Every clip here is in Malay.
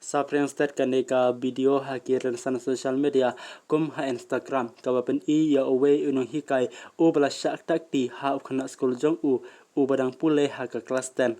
Sapring stat kaneka video hakiran sana social media kum ha Instagram kawapen ya away unong hikai u bala syak takti ha ukna school jong u badang pule ha ka class 10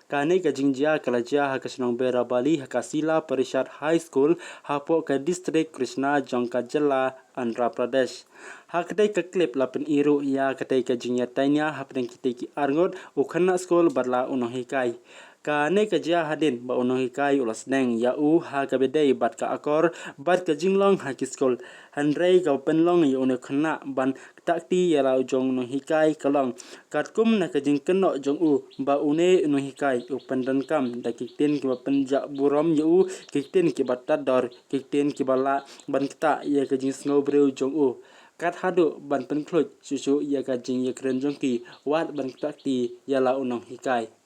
kane ka jingjia kalajia ha ka Senong Bera Bali ha ka Sila Parishad High School ha po ka district Krishna Jongka Jilla Andhra Pradesh ha kadai ka clip lapen iru ya kadai ka jingya tanya ha pedang kitiki arngot ukna school badla unong hikai kane ka jia hadin ba unong hikai ulas neng ya ha ka bedai bat ka akor bat ka jinglong ha ki school handrei ka penlong ya unong khna ban takti ya la jong unong hikai kalong katkum na ka jing kenok jong ba une unong hikai upandan kam da kitin ki penja burom ya kitin ki batador kitin ki bala ban kita ya ka jing snowbrew jong kat hadu ban penklut susu ya ka jing ya kren jong ki wat ban takti ya la unong hikai